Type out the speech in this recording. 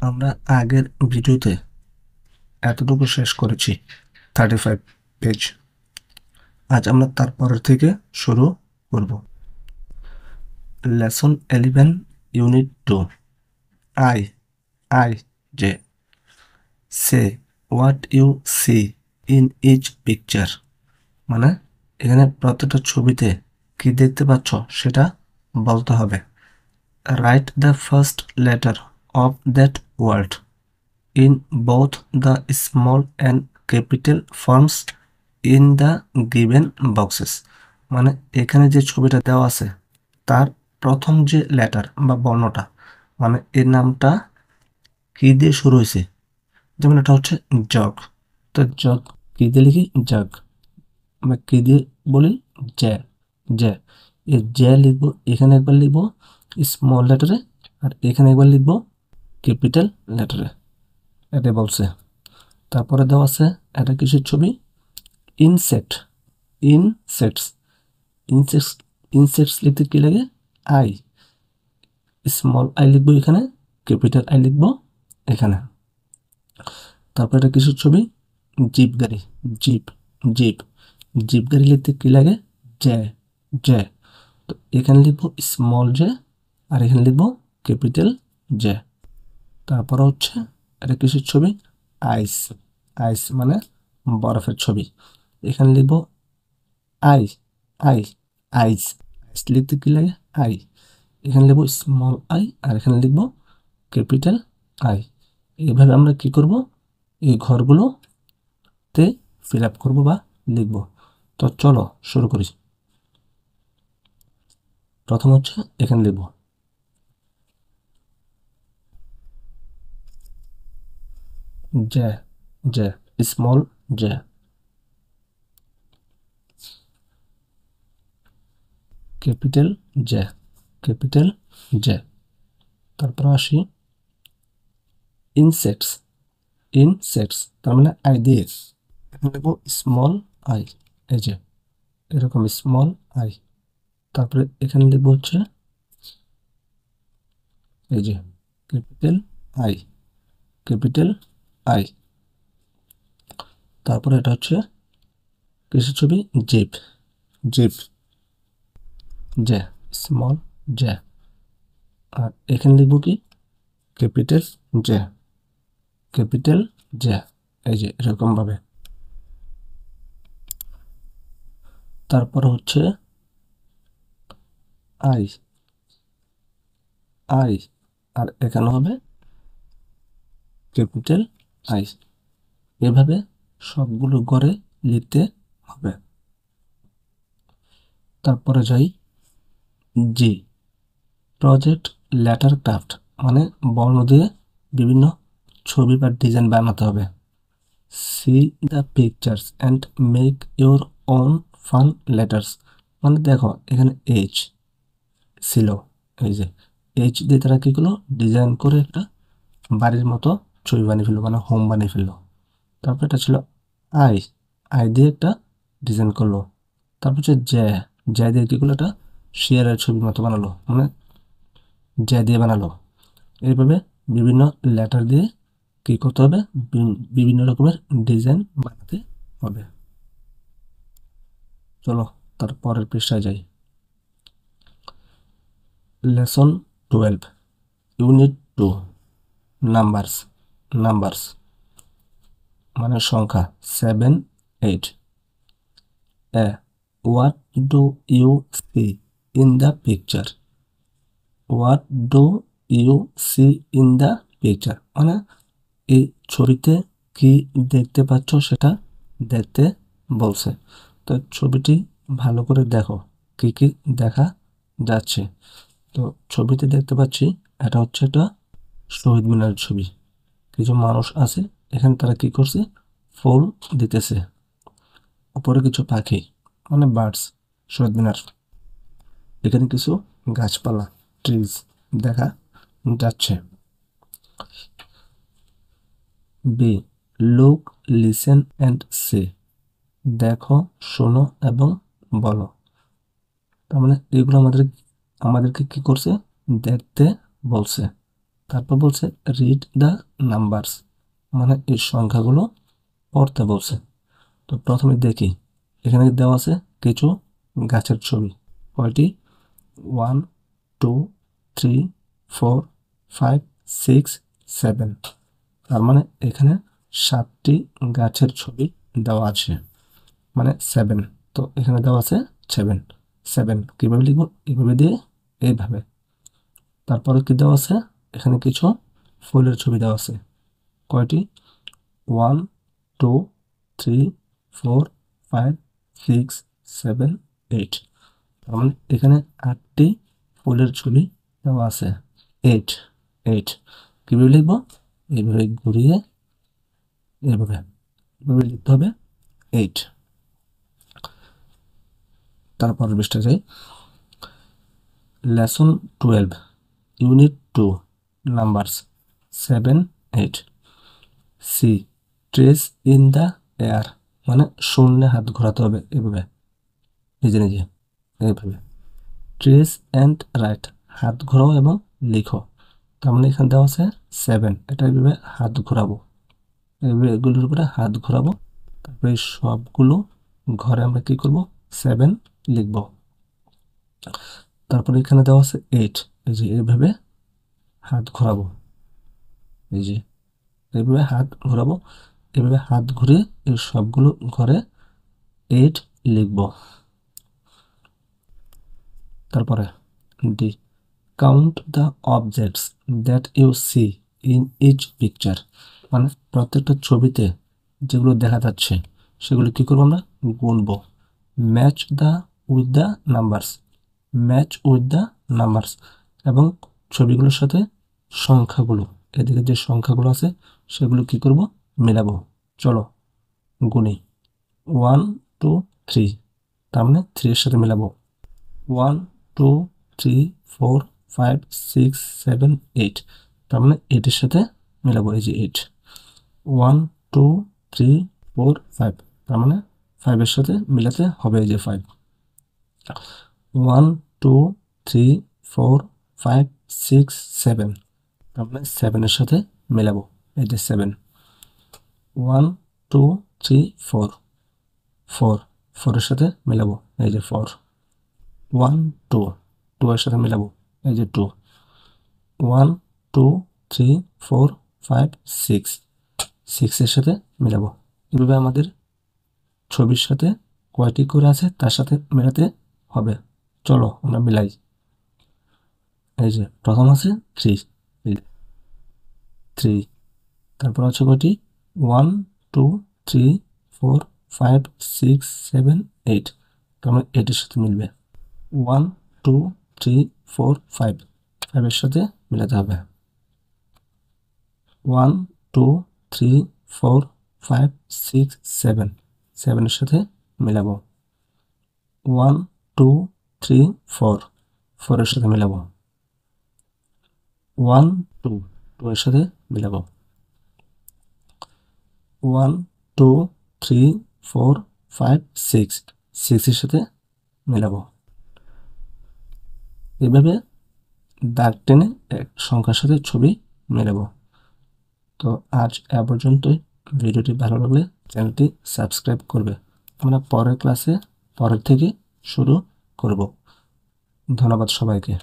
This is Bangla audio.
আমরা আগের ভিডিওতে এতটুকু শেষ করেছি 35 পেজ। আজ আমরা তারপরের থেকে শুরু করব। লেসন 11 ইউনিট 2 আই যে সে what you see in each picture, মানে এখানে প্রত্যেকটা ছবিতে কি দেখতে পাচ্ছ সেটা বলতে হবে। Write the first letter of that word in both the small and capital forms in the given boxes। মানে এখানে যে ছবিটা দেওয়া আছে তার প্রথম যে লেটার বা বর্ণটা, মানে এর নামটা কি দিয়ে শুরু হয়েছে, যেমন এটা হচ্ছে জগ, তো জগ কি দিয়ে লিখি জগ, আমরা কি দিয়ে বলি জ্যা, জ্যা। এই জ্যা লিখবো, এখানে একবার লিখবো স্মল লেটারে আর এখানে একবার লিখবো ক্যাপিটাল লেটারে, এটা বলছে। তারপরে দেওয়া আছে এটা কিসের ছবি, ইনসেক্ট, ইনসেক্টস, ইনসেক্টস, ইনসেক্টস লিখতে কি লাগে আই, স্মল আই লিখবো এখানে, ক্যাপিটাল আই লিখবো এখানে। তারপর এটা কিসের ছবি, জিপ গাড়ি, জিপ, জিপ, জিপ গাড়ি লিখতে কি লাগে জ্যা, জ্যা। তো এখানে লিখবো স্মল জ্যা আর এখানে লিখবো ক্যাপিটাল জ্যা। তারপর হচ্ছে এটা কিসের ছবি, আইস, আইস মানে বরফের ছবি, এখানে লিখব আই, আই, আইস, আইস লিখতে কি লাগে আই, এখানে লিখব স্মল আই আর এখানে লিখব ক্যাপিটাল আই। এইভাবে আমরা কি করব, এই ঘরগুলোতে ফিল আপ করবো বা লিখব। তো চলো শুরু করি। প্রথম হচ্ছে এখানে লিখব জ্যা, জ্যা, স্মল জ্যা, ক্যাপিটাল জ্যা, ক্যাপিটাল জ্যা। তারপর আসি ইনসেক্টস, ইনসেক্টস তার মানে আই দিয়ে এখানে লিখবো স্মল আই, এই যে এরকম স্মল আই। তারপরে এখানে লিখবো হচ্ছে এই যে ক্যাপিটাল আই, ক্যাপিটাল আই। তারপরে এটা হচ্ছে কিসের ছবি, জিপ, জিপ, জ্যা, স্মল জ্যা। আর এখানে লিখবো কি ক্যাপিটাল জ্যা, ক্যাপিটাল জ্যা, এই যে এরকম ভাবে। তারপর হচ্ছে আই, আই আর এখানে হবে ক্যাপিটাল আই। এভাবে সবগুলো ঘরে লিখতে হবে। তারপরে যাই জি, প্রজেক্ট লেটার ক্রাফট, মানে বর্ণ দিয়ে বিভিন্ন ছবি বা ডিজাইন বানাতে হবে। C the pictures and make your own fun letters, মানে দেখো এখানে এইচ ছিল, এই যে এইচ দিয়ে তারা কী করলো, ডিজাইন করে একটা বাড়ির মতো ছবি বানিয়ে ফেললো, মানে হোম বানিয়ে ফেললো। তারপর এটা ছিল আই, আই দিয়ে একটা ডিজাইন করলো। তারপর হচ্ছে জ্যা, জ্যা দিয়ে কী করলো, একটা শেয়ারের ছবির মতো বানালো, মানে জ্যা দিয়ে বানালো। এইভাবে বিভিন্ন লেটার দিয়ে কী করতে হবে, বিভিন্ন রকমের ডিজাইন বানাতে হবে। চলো তার পরের পৃষ্ঠায় যাই। লেসন 12 ইউনিট 2 নাম্বারস, নাম্বারস মানে সংখ্যা 7, 8। What do you see in the picture, what do you see in the picture, মানে এই ছবিতে কি দেখতে পাচ্ছ সেটা দেখতে বলছে। তো ছবিটি ভালো করে দেখো কি কি দেখা যাচ্ছে। তো ছবিতে দেখতে পাচ্ছি এটা হচ্ছে একটা শহীদ মিনারের ছবি, কিছু মানুষ আছে এখানে, তারা কি করছে ফুল দিতেছে। উপরে কিছু পাখি মানে বার্ডস, শহীদ মিনার, এখানে কিছু গাছপালা ট্রিজ দেখা যাচ্ছে। বি, লুক লিসেন অ্যান্ড সে, দেখো শোনো এবং বলো। তার মানে এগুলো আমাদেরকে কি করছে, দেখতে বলছে। তারপর বলছে রিড দ্য নাম্বারস, মানে এই সংখ্যাগুলো পড়তে বলছে। তো প্রথমে দেখি, এখানে দেওয়া আছে কিছু গাছের ছবি। কয়টি? 1 2 3 4 5 6 7। তার মানে এখানে 7টি গাছের ছবি দেওয়া আছে, মানে 7। তো এখানে দেওয়া আছে 7 7 কিভাবে লিখবো? এইভাবে দিয়ে এইভাবে। তারপরে কি দেওয়া আছে? এখানে কিছু ফুলের ছবি দেওয়া আছে। কয়টি? 1 2 3 4 5 6 7 8। তার মানে এখানে 8টি ফুলের ছবি দেওয়া আছে। 8 8 কিভাবে লিখবো? এইভাবে ঘুরিয়ে এইভাবে লিখতে হবে 8। তারপর পৃষ্ঠা যাই। Lesson 12 unit 2 numbers 7 8। C trace in the air, মানে শূন্যে হাত ঘোরাতে হবে এভাবে, নিজে নিজে এইভাবে। ট্রেস অ্যান্ড রাইট, হাত ঘোরাও এবং লিখো। তার মানে এখানে দেওয়া আছে 7, এটা এইভাবে হাত ঘোরাবো, এইভাবে এগুলোর উপরে হাত ঘোরাবো। তারপরে এই সবগুলো ঘরে আমরা কি করব? 7 লিখব। তারপরে এখানে দেওয়া আছে 8, এই যে এইভাবে হাত ঘোরাবো, এই যে এইভাবে হাত ঘোরাবো। এভাবে হাত ঘুরিয়ে এই সবগুলো ঘরে 8 লিখব। তারপরে D count the objects that you see in each picture, মানে প্রত্যেকটা ছবিতে যেগুলো দেখা যাচ্ছে সেগুলো কি করবো? আমরা গুনবো। Match the with the numbers, match with the numbers, এবং ছবিগুলোর সাথে সংখ্যাগুলো, এদিকে যে সংখ্যাগুলো আছে সেগুলো কি করব? মেলাবো। চলো গুনি। 1 2 3, তার মানে 3 এর সাথে মেলাবো। 1 2 3 4 5 6 7 8, তার মানে 8 এর সাথে মেলাবো, এই যে 8। 1 2 3 4 5, তার মানে 5 এর সাথে মিলাতে হবে, এই যে 5। 1 2 3 4 5 6 7, তার মানে 7 এর সাথে মেলাবো, এই যে 7। 1 2 3 4 4 4 এর সাথে মেলাবো, এই যে 4। 1 2 2 এর সাথে মেলাবো, এই যে 2। 1 2 3 4 5 6 6 এর সাথে মেলাবো। এভাবে আমাদের ছবির সাথে কয়টি করে আছে তার সাথে মেলাতে হবে। চলো আমরা মিলাই। এই যে প্রথম আছে 3, 3। তারপর আছে কয়টি? 1 2 3 4 5 6 7 8, তার মানে 8 এর সাথে মিলবে। 1 2 3 4 5, 5 এর সাথে মেলাতে হবে। 1 2 3 4 5 6 7, 7 এর সাথে মেলাবো। 1 2 3 4, 4 এর সাথে মেলাবো। 1 2, 2 এর সাথে মেলাবো। 1 2 3 4 5 6, 6 এর সাথে মেলাবো। এভাবে দাগ টেনে এক সংখ্যার সাথে ছবি মেলাবো। তো আজ এ পর্যন্তই। ভিডিওটি ভালো লাগলে চ্যানেলটি সাবস্ক্রাইব করবে। আমরা পরের ক্লাসে পরের থেকে শুরু করব। ধন্যবাদ সবাইকে।